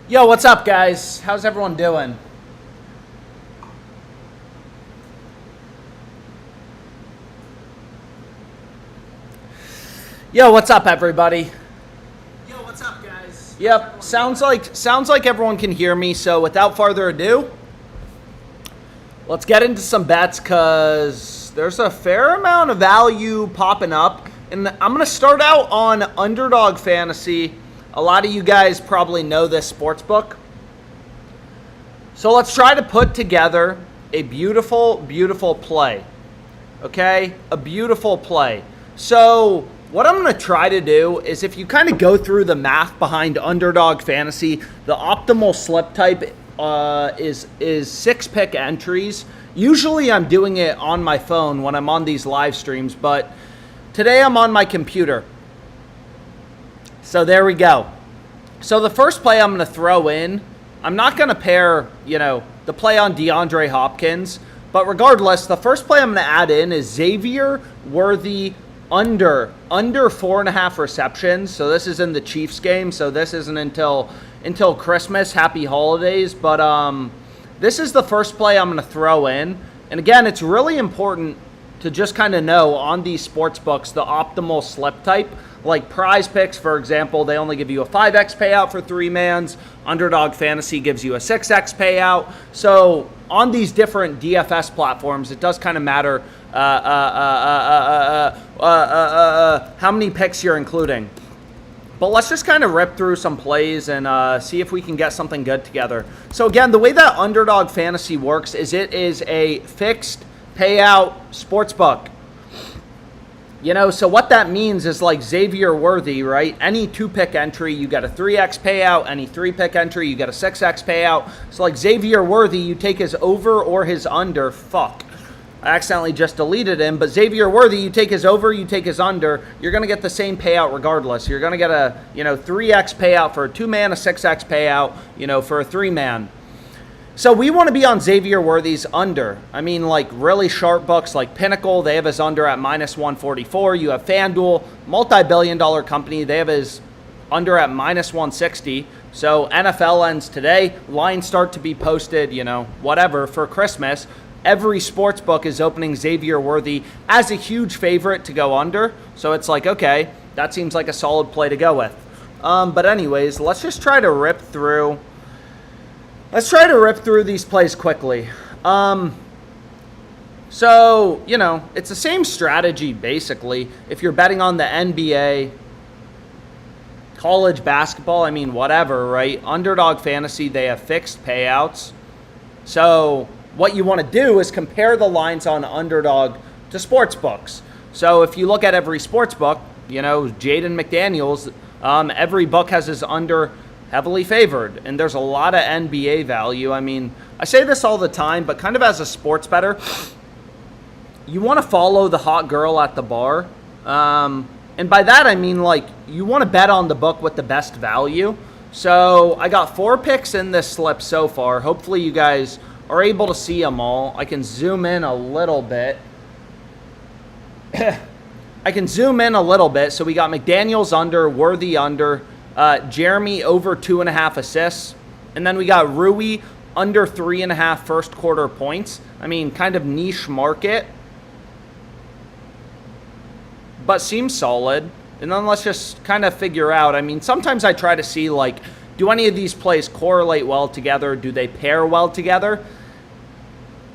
Yo, what's up, guys? How's everyone doing? Yo, what's up, everybody? Yo, what's up, guys? Yep, sounds like everyone can hear me. So, without further ado, let's get into some bets because there's a fair amount of value popping up, and I'm gonna start out on Underdog Fantasy. A lot of you guys probably know this sportsbook. So let's try to put together a beautiful, beautiful play. Okay? A beautiful play. So what I'm going to try to do is, if you kind of go through the math behind Underdog Fantasy, the optimal slip type is 6-pick entries. Usually I'm doing it on my phone when I'm on these live streams, but today I'm on my computer. So there we go. So the first play I'm going to throw in, I'm not going to pair, the play on DeAndre Hopkins. But regardless, the first play I'm going to add in is Xavier Worthy under 4.5 receptions. So this is in the Chiefs game. So this isn't until Christmas. Happy holidays. But this is the first play I'm going to throw in. And again, it's really important to just kind of know on these sports books the optimal slip type. Like PrizePicks, for example, they only give you a 5x payout for 3-mans. Underdog Fantasy gives you a 6x payout. So on these different DFS platforms, it does kind of matter how many picks you're including. But let's just kind of rip through some plays and see if we can get something good together. So again, the way that Underdog Fantasy works is it is a fixed payout sportsbook. So what that means is, like Xavier Worthy, right? Any 2-pick entry, you get a 3x payout. Any 3-pick entry, you get a 6x payout. So like Xavier Worthy, you take his over or his under. Fuck. I accidentally just deleted him. But Xavier Worthy, you take his over, you take his under. You're going to get the same payout regardless. You're going to get a 3x payout for a 2-man, a 6x payout, for a 3-man. So we want to be on Xavier Worthy's under. I mean, like really sharp books like Pinnacle, they have his under at -144. You have FanDuel, multi-billion-dollar company, they have his under at -160. So NFL ends today. Lines start to be posted, whatever, for Christmas. Every sports book is opening Xavier Worthy as a huge favorite to go under. So it's like, okay, that seems like a solid play to go with. But anyways, let's just try to rip through. Let's try to rip through these plays quickly. So, it's the same strategy, basically. If you're betting on the NBA, college basketball, whatever, right? Underdog Fantasy, they have fixed payouts. So what you want to do is compare the lines on Underdog to sports books. So if you look at every sports book, Jaden McDaniels, every book has his under heavily favored, and there's a lot of NBA value. I say this all the time, but kind of as a sports bettor, you want to follow the hot girl at the bar. And by that, you want to bet on the book with the best value. So I got 4 picks in this slip so far. Hopefully you guys are able to see them all. I can zoom in a little bit. So we got McDaniels under, Worthy under, Jeremy over 2.5 assists. And then we got Rui under 3.5 first quarter points. Kind of niche market, but seems solid. And then let's just kind of figure out, sometimes I try to see, do any of these plays correlate well together? Do they pair well together?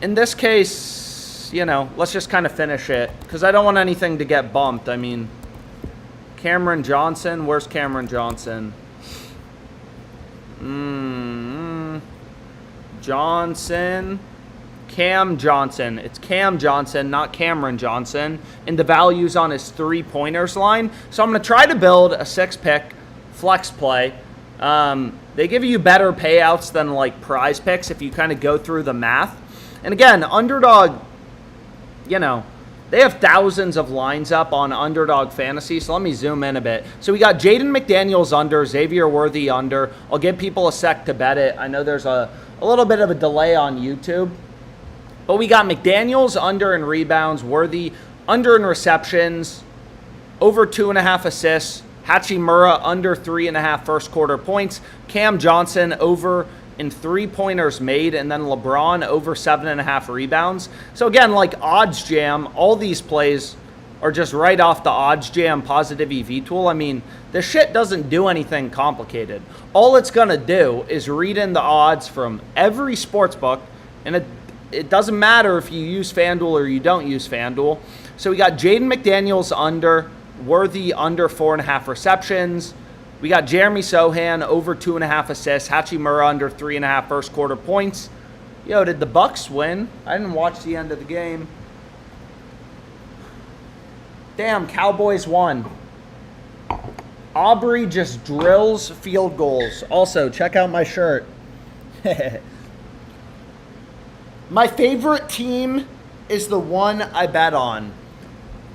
In this case, let's just kind of finish it, because I don't want anything to get bumped. Cameron Johnson. Where's Cameron Johnson? Cam Johnson. It's Cam Johnson, not Cameron Johnson. And the value's on his 3-pointers line. So I'm going to try to build a 6-pick flex play. They give you better payouts than PrizePicks if you kind of go through the math. And again, Underdog, they have thousands of lines up on Underdog Fantasy, so let me zoom in a bit. So we got Jaden McDaniels under, Xavier Worthy under. I'll give people a sec to bet it. I know there's a little bit of a delay on YouTube. But we got McDaniels under in rebounds, Worthy under in receptions, over 2.5 assists, Hachimura under 3.5 first quarter points. Cam Johnson over in 3-pointers made, and then LeBron over 7.5 rebounds. So again, like Odds Jam, all these plays are just right off the Odds Jam positive EV tool. I mean, this shit doesn't do anything complicated. All it's going to do is read in the odds from every sports book, and it doesn't matter if you use FanDuel or you don't use FanDuel. So we got Jaden McDaniels under, Worthy under 4.5 receptions. We got Jeremy Sohan over 2.5 assists. Hachimura under 3.5 first quarter points. Yo, did the Bucks win? I didn't watch the end of the game. Damn, Cowboys won. Aubrey just drills field goals. Also, check out my shirt. My favorite team is the one I bet on.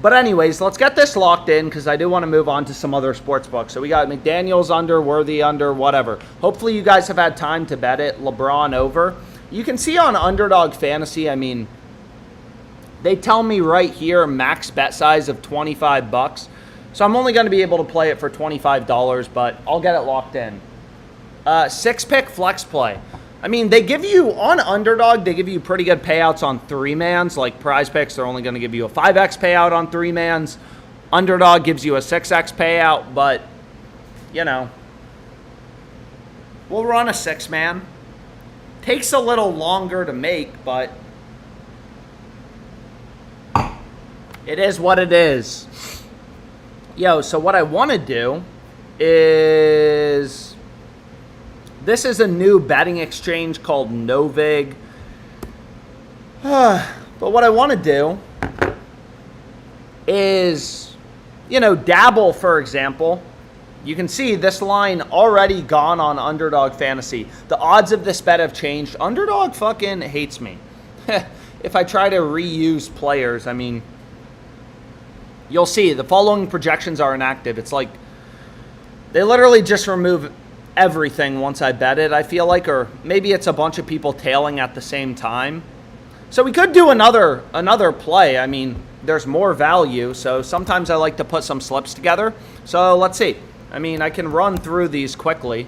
But anyways, let's get this locked in because I do want to move on to some other sports books. So we got McDaniels under, Worthy under, whatever. Hopefully you guys have had time to bet it. LeBron over. You can see on Underdog Fantasy, I mean, they tell me right here max bet size of $25. So I'm only going to be able to play it for $25, but I'll get it locked in. 6-pick flex play. I mean, they give you, on Underdog, they give you pretty good payouts on 3-mans. Like PrizePicks, they're only going to give you a 5x payout on 3-mans. Underdog gives you a 6x payout, but, you know, we'll run a 6-man. Takes a little longer to make, but it is what it is. Yo, so what I want to do is, this is a new betting exchange called Novig. But what I want to do is, you know, Dabble, for example. You can see this line already gone on Underdog Fantasy. The odds of this bet have changed. Underdog fucking hates me. If I try to reuse players, I mean, you'll see the following projections are inactive. It's like they literally just remove everything once I bet it, I feel like, or maybe it's a bunch of people tailing at the same time. So we could do another play. I mean, there's more value, so sometimes I like to put some slips together. So let's see. I mean, I can run through these quickly.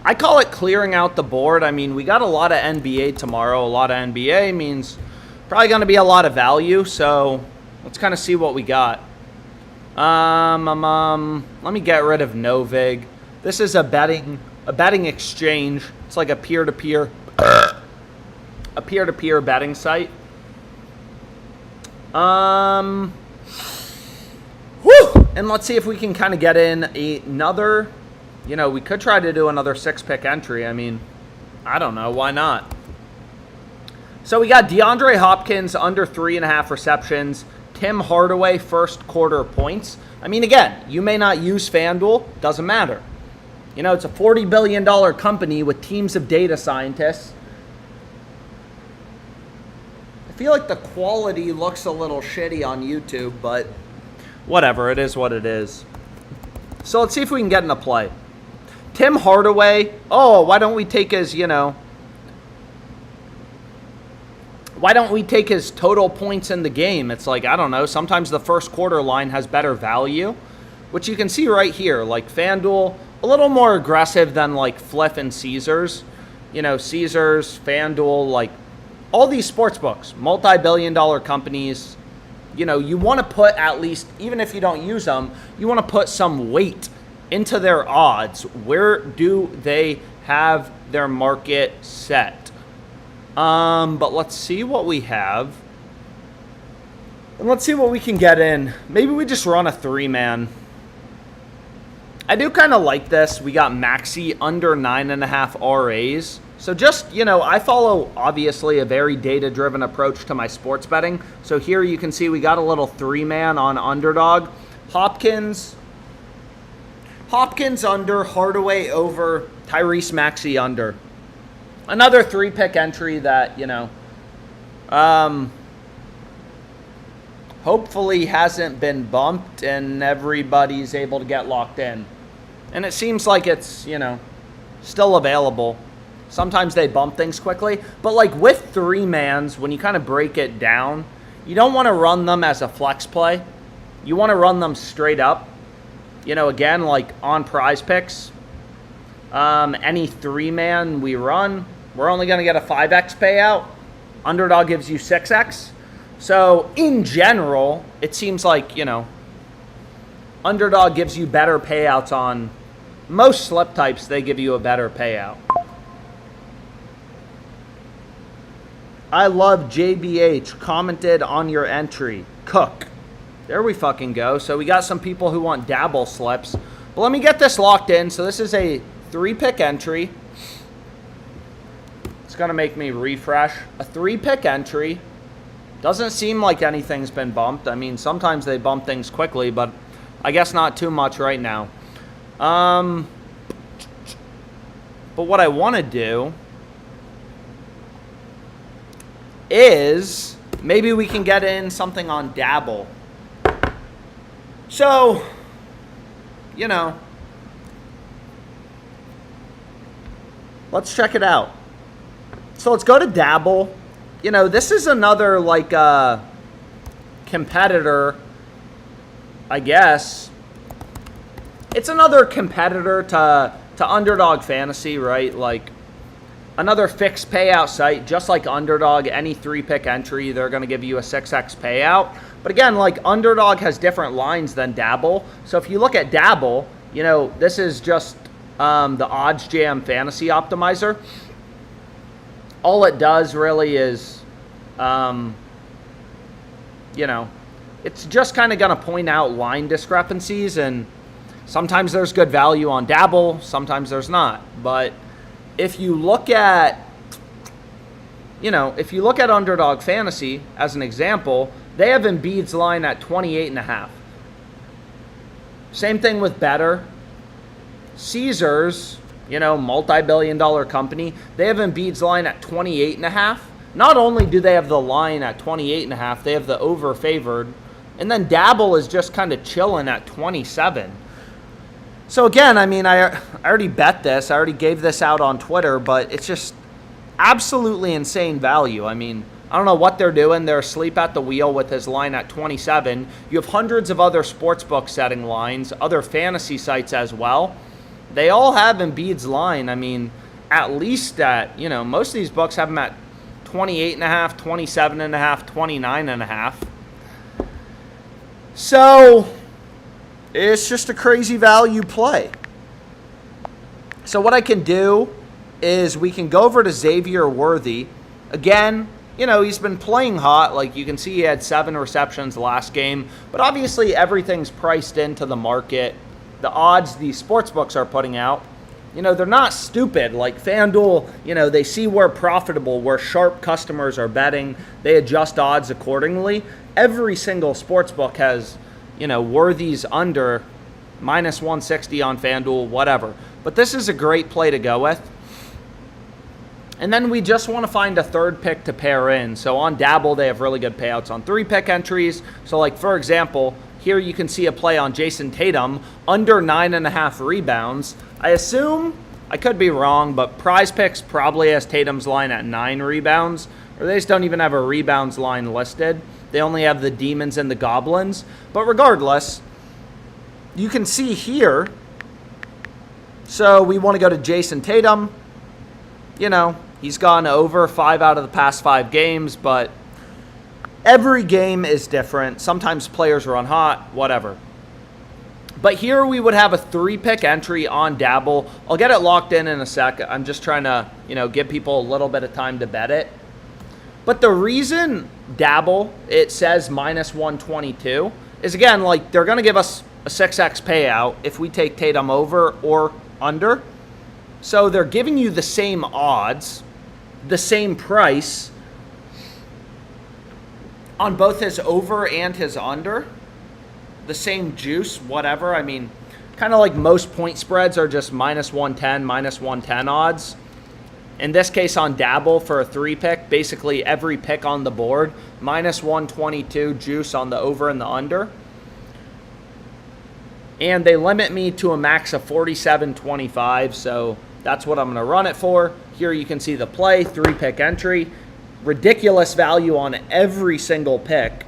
I call it clearing out the board. I mean, we got a lot of NBA tomorrow. A lot of NBA means probably going to be a lot of value, so let's kind of see what we got. Let me get rid of Novig. This is a betting exchange. It's like a peer-to-peer betting site. And let's see if we can kind of get in another, you know, we could try to do another 6-pick entry. I mean, I don't know, why not? So we got DeAndre Hopkins under 3.5 receptions. Tim Hardaway first quarter points. I mean, again, you may not use FanDuel, doesn't matter. You know, it's a $40 billion company with teams of data scientists. I feel like the quality looks a little shitty on YouTube, but whatever, it is what it is. So let's see if we can get in a play. Tim Hardaway, why don't we take his, you know, why don't we take his total points in the game? It's like, I don't know, sometimes the first quarter line has better value, which you can see right here. Like FanDuel, a little more aggressive than like Fliff and Caesars. You know, Caesars, FanDuel, like all these sports books, multi-billion-dollar companies. You know, you want to put at least, even if you don't use them, you want to put some weight into their odds. Where do they have their market set? But let's see what we have. And let's see what we can get in. Maybe we just run a 3-man. I do kind of like this. We got Maxey under 9.5 RAs. So just, you know, I follow, obviously, a very data-driven approach to my sports betting. So here you can see we got a little 3-man on Underdog. Hopkins under, Hardaway over, Tyrese Maxey under. Another 3-pick entry that, you know, hopefully hasn't been bumped and everybody's able to get locked in. And it seems like it's, you know, still available. Sometimes they bump things quickly. But like with 3-mans, when you kind of break it down, you don't want to run them as a flex play. You want to run them straight up. You know, again, like on PrizePicks, any 3-man we run, we're only going to get a 5x payout. Underdog gives you 6x. So in general, it seems like, you know, Underdog gives you better payouts on most slip types. They give you a better payout. I love JBH. Commented on your entry. Cook. There we fucking go. So we got some people who want Dabble slips. But let me get this locked in. So this is a 3-pick entry. It's going to make me refresh. A 3-pick entry. Doesn't seem like anything's been bumped. I mean, sometimes they bump things quickly, but I guess not too much right now. But what I want to do is maybe we can get in something on Dabble. So, you know, let's check it out. So let's go to Dabble. You know, this is another, like, competitor, I guess. It's another competitor to Underdog Fantasy, right? Like, another fixed payout site, just like Underdog. Any 3-pick entry, they're going to give you a 6x payout. But again, like, Underdog has different lines than Dabble. So if you look at Dabble, you know, this is just the Odds Jam Fantasy Optimizer. All it does really is, you know, it's just kind of going to point out line discrepancies, and sometimes there's good value on Dabble, sometimes there's not. But if you look at, you know, if you look at Underdog Fantasy as an example, they have Embiid's line at 28.5. Same thing with Better. Caesars, you know, multi-billion-dollar company, they have Embiid's line at 28.5. Not only do they have the line at 28.5, they have the over-favored. And then Dabble is just kind of chilling at 27. So again, I mean, I already bet this. I already gave this out on Twitter, but it's just absolutely insane value. I mean, I don't know what they're doing. They're asleep at the wheel with his line at 27. You have hundreds of other sportsbook setting lines, other fantasy sites as well. They all have Embiid's line. I mean, at least at, you know, most of these books have him at 28.5, 27.5, 29.5. So it's just a crazy value play. So what I can do is we can go over to Xavier Worthy. Again, you know, he's been playing hot. Like you can see, he had 7 receptions last game. But obviously everything's priced into the market. The odds these sports books are putting out, you know, they're not stupid. Like FanDuel, you know, they see where profitable, where sharp customers are betting. They adjust odds accordingly. Every single sports book has, you know, Worthy's under minus 160 on FanDuel, whatever. But this is a great play to go with. And then we just want to find a third pick to pair in. So on Dabble, they have really good payouts on 3-pick entries. So like, for example, here you can see a play on Jason Tatum, under 9.5 rebounds. I assume, I could be wrong, but PrizePicks probably has Tatum's line at 9 rebounds. Or they just don't even have a rebounds line listed. They only have the Demons and the Goblins. But regardless, you can see here. So we want to go to Jason Tatum. You know, he's gone over 5 out of the past 5 games, but every game is different. Sometimes players run hot, whatever. But here we would have a 3-pick entry on Dabble. I'll get it locked in a sec. I'm just trying to, you know, give people a little bit of time to bet it. But the reason Dabble, it says minus 122, is again, like, they're going to give us a 6x payout if we take Tatum over or under. So they're giving you the same odds, the same price on both his over and his under, the same juice, whatever. I mean, kind of like most point spreads are just minus 110, minus 110 odds. In this case on Dabble for a 3-pick, basically every pick on the board, minus 122 juice on the over and the under. And they limit me to a max of 47.25, so that's what I'm going to run it for. Here you can see the play, 3-pick entry. Ridiculous value on every single pick.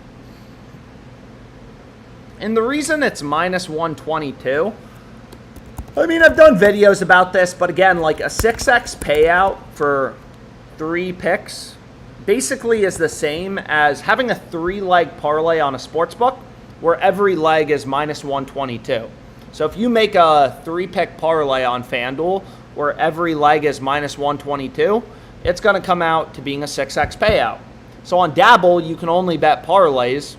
And the reason it's minus 122, I mean, I've done videos about this, but again, like a 6x payout for 3 picks basically is the same as having a 3-leg parlay on a sportsbook where every leg is minus 122. So if you make a 3-pick parlay on FanDuel where every leg is minus 122, it's going to come out to being a 6x payout. So on Dabble, you can only bet parlays,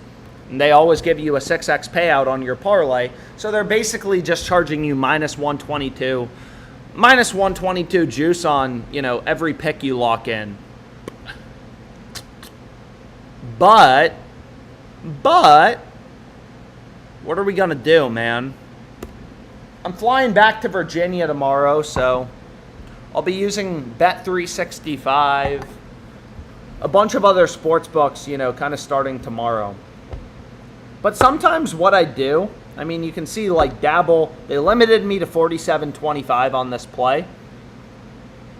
and they always give you a 6x payout on your parlay. So they're basically just charging you minus 122 juice on, every pick you lock in. But what are we going to do, man? I'm flying back to Virginia tomorrow, so I'll be using Bet365, a bunch of other sports books, kind of starting tomorrow. But sometimes what I do, I mean, you can see like Dabble, they limited me to 47.25 on this play.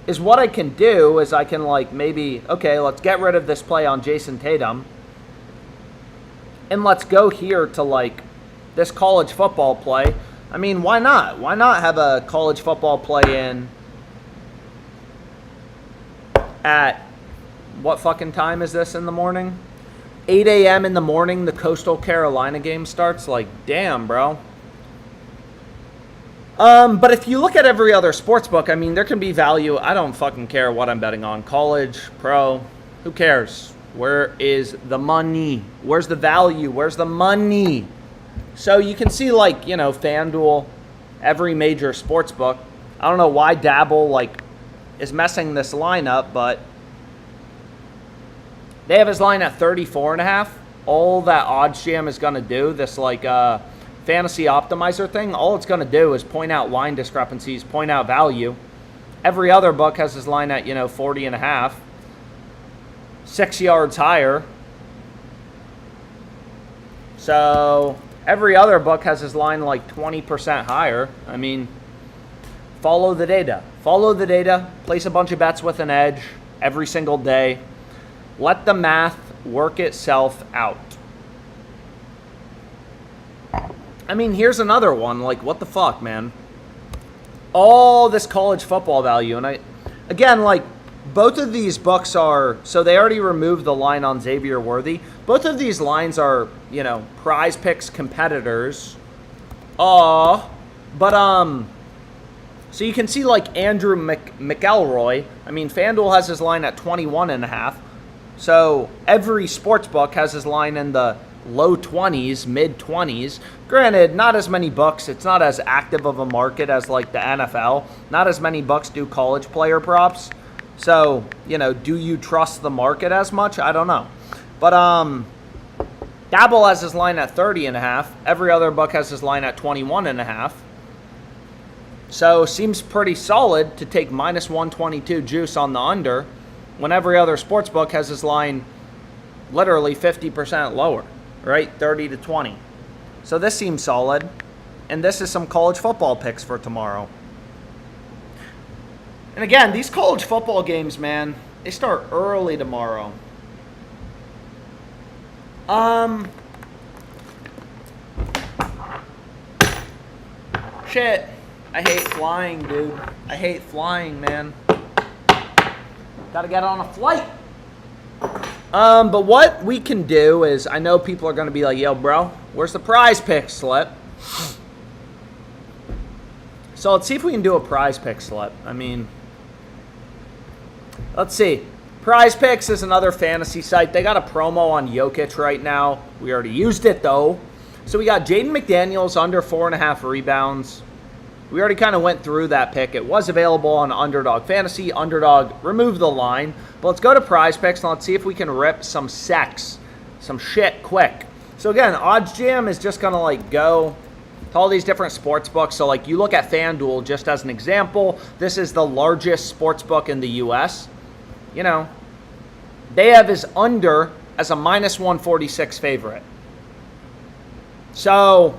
Is what I can do is I can okay, let's get rid of this play on Jason Tatum. And let's go here to this college football play. I mean, why not? Why not have a college football play in at, what fucking time is this in the morning? 8 a.m. in the morning, the Coastal Carolina game starts. Damn, bro. But if you look at every other sports book, I mean, there can be value. I don't fucking care what I'm betting on. College, pro, who cares? Where is the money? Where's the value? Where's the money? So you can see, FanDuel, every major sports book. I don't know why Dabble, is messing this line up, but they have his line at 34.5. All that odds jam is going to do, this fantasy optimizer thing, all it's going to do is point out line discrepancies, point out value. Every other book has his line at 40.5, 6 yards higher. So every other book has his line 20% higher. I mean, follow the data. Follow the data. Place a bunch of bets with an edge every single day. Let the math work itself out. I mean, here's another one. What the fuck, man? All this college football value. And both of these books are, so they already removed the line on Xavier Worthy. Both of these lines are, PrizePicks competitors. So you can see Andrew McElroy. I mean, FanDuel has his line at 21.5. So every sports book has his line in the low 20s, mid 20s. Granted, not as many books. It's not as active of a market as the NFL. Not as many books do college player props. So, do you trust the market as much? I don't know. But Dabble has his line at 30.5. Every other book has his line at 21.5. So seems pretty solid to take minus 122 juice on the under when every other sports book has his line literally 50% lower, right? 30 to 20. So this seems solid. And this is some college football picks for tomorrow. And again, these college football games, man, they start early tomorrow. Shit. I hate flying, dude. I hate flying, man. Gotta get on a flight. But what we can do is, I know people are going to be like, yo, bro, where's the PrizePicks slip? So let's see if we can do a PrizePicks slip. I mean, let's see. PrizePicks is another fantasy site. They got a promo on Jokic right now. We already used it, though. So we got Jaden McDaniels under 4.5 rebounds. We already kind of went through that pick. It was available on Underdog Fantasy. Underdog removed the line. But let's go to PrizePicks and let's see if we can rip some sex, some shit quick. So again, Odds Jam is just going to go to all these different sports books. So you look at FanDuel just as an example. This is the largest sports book in the U.S. They have his under as a minus 146 favorite. So,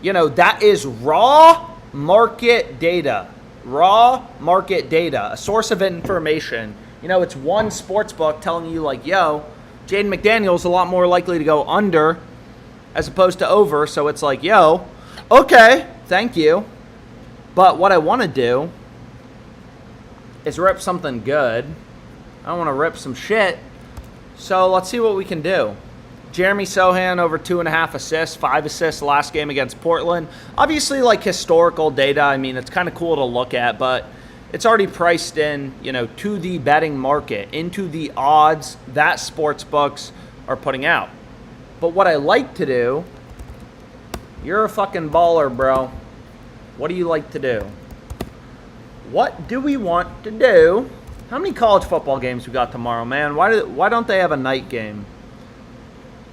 that is raw market data. Raw market data, a source of information. It's one sports book telling you yo, Jaden McDaniels a lot more likely to go under as opposed to over. So it's like, yo, okay, thank you. But what I want to do is rip something good. I don't want to rip some shit. So let's see what we can do. Jeremy Sohan over 2.5 assists, 5 assists last game against Portland. Obviously, like historical data, I mean, it's kind of cool to look at, but it's already priced in, to the betting market, into the odds that sports books are putting out. But what I like to do, you're a fucking baller, bro. What do you like to do? What do we want to do? How many college football games we got tomorrow, man? Why don't they have a night game?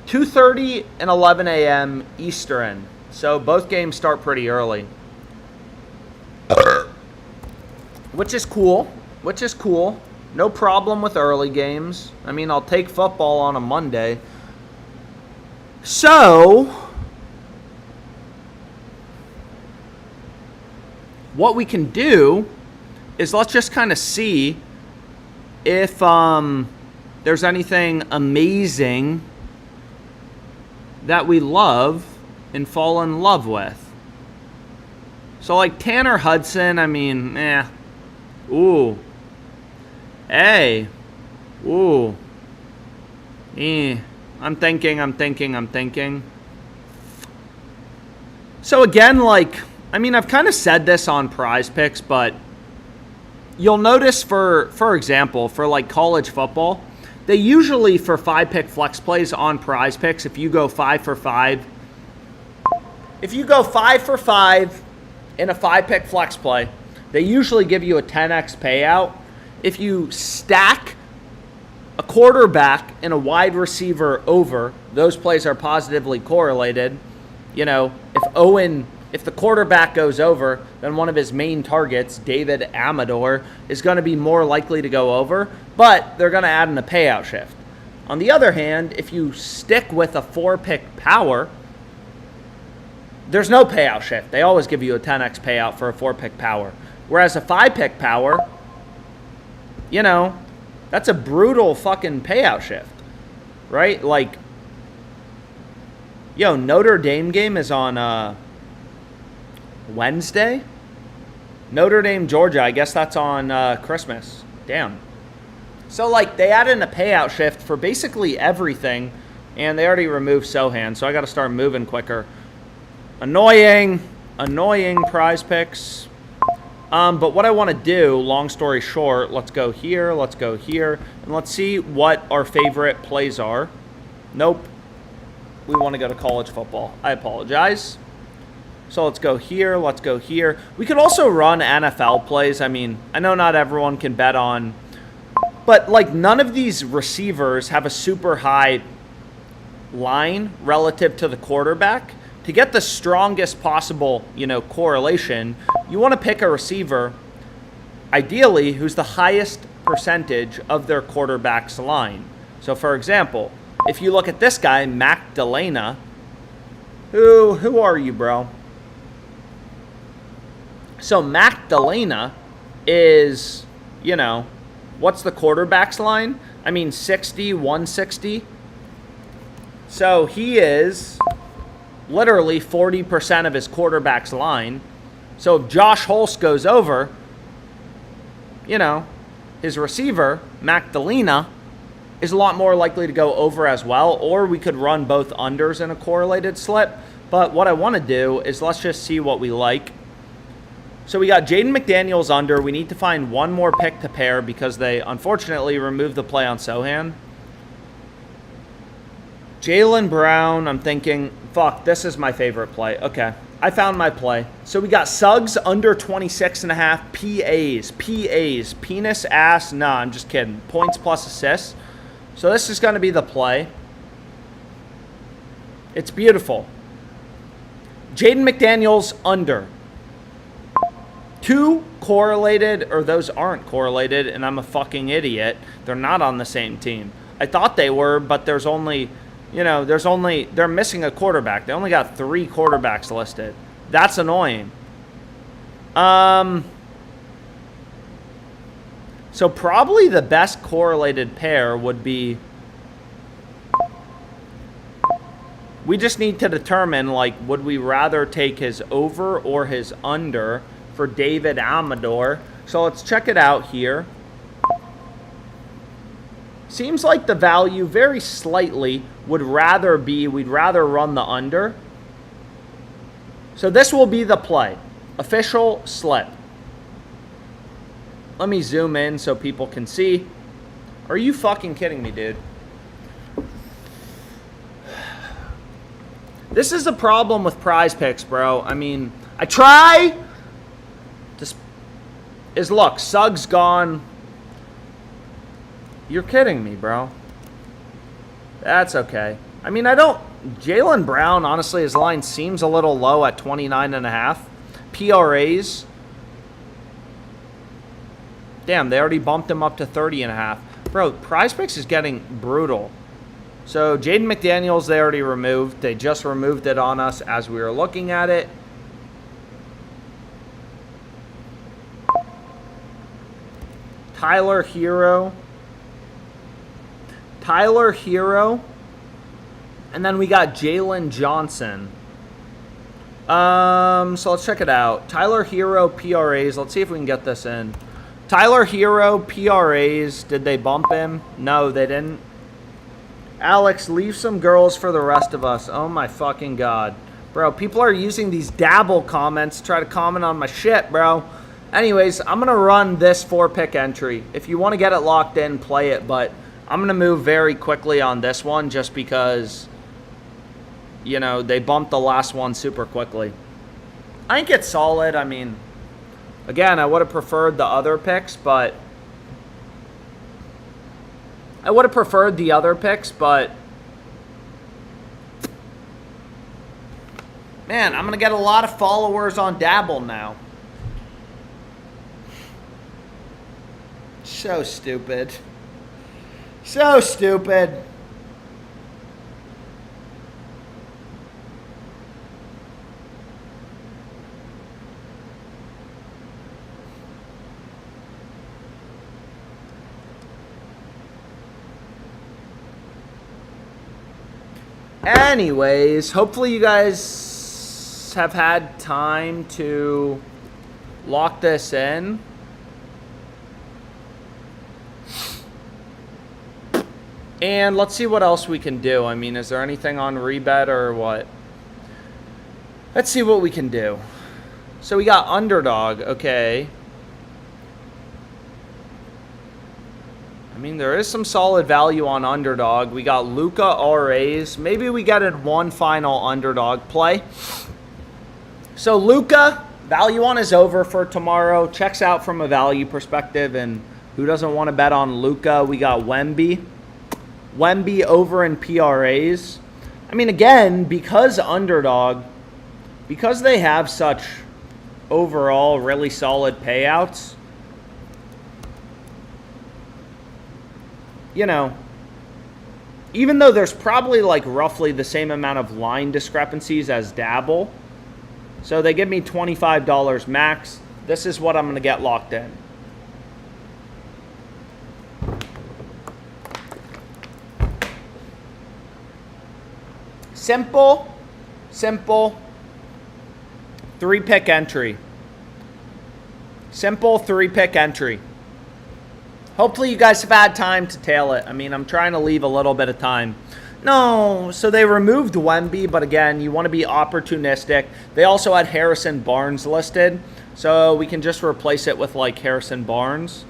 2:30 and 11 a.m. Eastern. So both games start pretty early. Which is cool. No problem with early games. I mean, I'll take football on a Monday. So, what we can do is let's just kind of see if there's anything amazing that we love and fall in love with. So like Tanner Hudson, I mean, Ooh. Hey. Ooh. I'm thinking. So again, like, I mean, I've kind of said this on PrizePicks, but you'll notice for example, for like college football, they usually, for 5-pick flex plays on PrizePicks, if you go 5 for 5 in a 5-pick flex play, they usually give you a 10x payout. If you stack a quarterback and a wide receiver over, those plays are positively correlated. If the quarterback goes over, then one of his main targets, David Amador, is going to be more likely to go over, but they're going to add in a payout shift. On the other hand, if you stick with a 4-pick power, there's no payout shift. They always give you a 10x payout for a 4-pick power. Whereas a 5-pick power, that's a brutal fucking payout shift, right? Like, Notre Dame game is on Wednesday. Notre Dame, Georgia, I guess that's on Christmas. Damn. So, like, they added in a payout shift for basically everything, and they already removed Sohan, so I got to start moving quicker. Annoying PrizePicks. But what I want to do, long story short, let's go here, and let's see what our favorite plays are. Nope. We want to go to college football. I apologize. So let's go here. We could also run NFL plays. I mean, I know not everyone can bet on, but like none of these receivers have a super high line relative to the quarterback. To get the strongest possible, correlation, you want to pick a receiver, ideally, who's the highest percentage of their quarterback's line. So, for example, if you look at this guy, Mac Delana, who are you, bro? So, Mac Delana is, what's the quarterback's line? I mean, 60, 160. So, he is literally 40% of his quarterback's line. So if Josh Holst goes over, his receiver, Mac Delana, is a lot more likely to go over as well. Or we could run both unders in a correlated slip. But what I want to do is let's just see what we like. So we got Jaden McDaniels under. We need to find one more pick to pair because they unfortunately removed the play on Sohan. Jaylen Brown, I'm thinking, fuck, this is my favorite play. Okay, I found my play. So we got Suggs under 26.5 PAs. Penis, ass, nah, I'm just kidding. Points plus assists. So this is going to be the play. It's beautiful. Jaden McDaniels under. 2 correlated, or those aren't correlated, and I'm a fucking idiot. They're not on the same team. I thought they were, but there's only... they're missing a quarterback. They only got 3 quarterbacks listed. That's annoying. So probably the best correlated pair would be We just need to determine, like, would we rather take his over or his under for David Amador. So let's check it out here. Seems like the value very slightly would rather be, we'd rather run the under. So this will be the play. Official slip. Let me zoom in so people can see. Are you fucking kidding me, dude? This is a problem with PrizePicks, bro. I mean, I try. Look, Suggs gone. You're kidding me, bro. That's okay. I mean, Jaylen Brown, honestly, his line seems a little low at 29.5. PRAs. Damn, they already bumped him up to 30.5. Bro, PrizePicks is getting brutal. So, Jaden McDaniels, they already removed. They just removed it on us as we were looking at it. Tyler Hero. And then we got Jalen Johnson. So let's check it out. Tyler Hero PRAs. Let's see if we can get this in. Tyler Hero PRAs. Did they bump him? No, they didn't. Alex, leave some girls for the rest of us. Oh my fucking god. Bro, people are using these Dabble comments to try to comment on my shit, bro. Anyways, I'm going to run this 4-pick entry. If you want to get it locked in, play it. But I'm going to move very quickly on this one just because, you know, they bumped the last one super quickly. I think it's solid. I mean, again, I would have preferred the other picks, but... Man, I'm going to get a lot of followers on Dabble now. So stupid. So stupid. Anyways, hopefully you guys have had time to lock this in. And let's see what else we can do. I mean, is there anything on rebet or what? Let's see what we can do. So we got Underdog. Okay. I mean, there is some solid value on Underdog. We got Luka RAs. Maybe we get it one final Underdog play. So Luka, value on his over for tomorrow. Checks out from a value perspective. And who doesn't want to bet on Luka? We got Wemby. Wemby over in PRAs. I mean, again, because Underdog, because they have such overall really solid payouts, you know, even though there's probably like roughly the same amount of line discrepancies as Dabble, so they give me $25 max. This is what I'm going to get locked in. Simple 3-pick entry. Simple 3-pick entry. Hopefully you guys have had time to tail it. I mean, I'm trying to leave a little bit of time. No, so they removed Wemby, but again, you want to be opportunistic. They also had Harrison Barnes listed, so we can just replace it with like Harrison Barnes.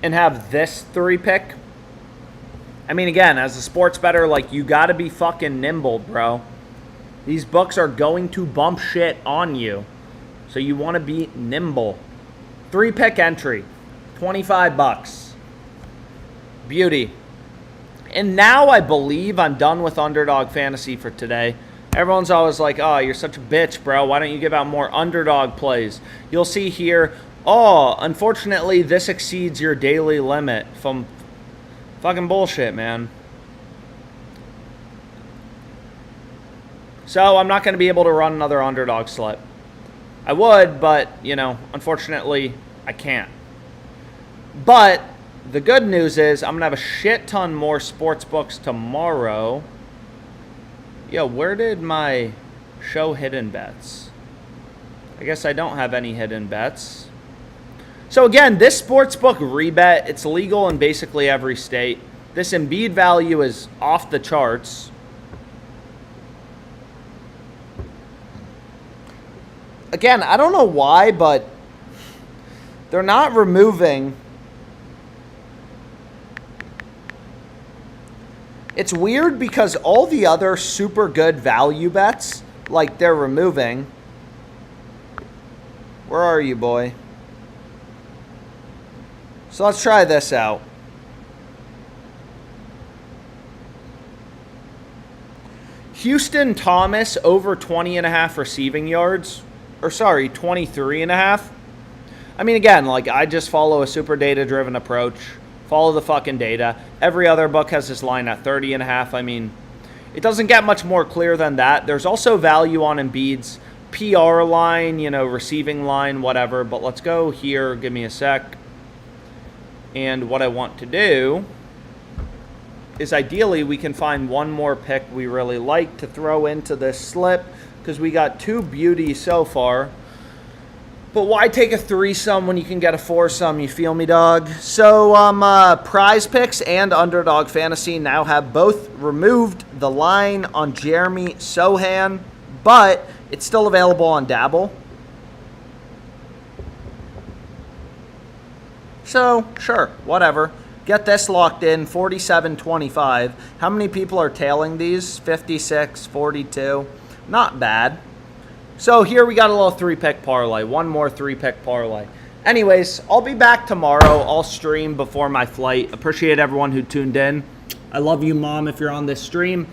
And have this 3-pick. I mean, again, as a sports bettor, like, you got to be fucking nimble, bro. These books are going to bump shit on you. So you want to be nimble. 3-pick entry. $25. Beauty. And now I believe I'm done with Underdog Fantasy for today. Everyone's always like, oh, you're such a bitch, bro. Why don't you give out more Underdog plays? You'll see here, oh, unfortunately, this exceeds your daily limit. From fucking bullshit, man. So I'm not going to be able to run another Underdog slip. I would, but, you know, unfortunately, I can't. But The good news is I'm going to have a shit ton more sports books tomorrow. Yo, where did my show hidden bets? I guess I don't have any hidden bets. So again, this sportsbook rebet, it's legal in basically every state. This Embiid value is off the charts. Again, I don't know why, but they're not removing. It's weird because all the other super good value bets, like they're removing. Where are you, boy? So let's try this out. Houston Thomas over 20.5 receiving yards. Or sorry, 23.5. I mean, again, like I just follow a super data-driven approach. Follow the fucking data. Every other book has this line at 30.5. I mean, it doesn't get much more clear than that. There's also value on Embiid's PR line, you know, receiving line, whatever. But let's go here. Give me a sec. And what I want to do is ideally we can find one more pick we really like to throw into this slip because we got two beauties so far. But why take a threesome when you can get a foursome? You feel me, dog? So PrizePicks and Underdog Fantasy now have both removed the line on Jeremy Sohan, but it's still available on Dabble. So, sure, whatever. Get this locked in, 47.25. How many people are tailing these? 56, 42. Not bad. So here we got a little three-pick parlay. One more three-pick parlay. Anyways, I'll be back tomorrow. I'll stream before my flight. Appreciate everyone who tuned in. I love you, Mom, if you're on this stream.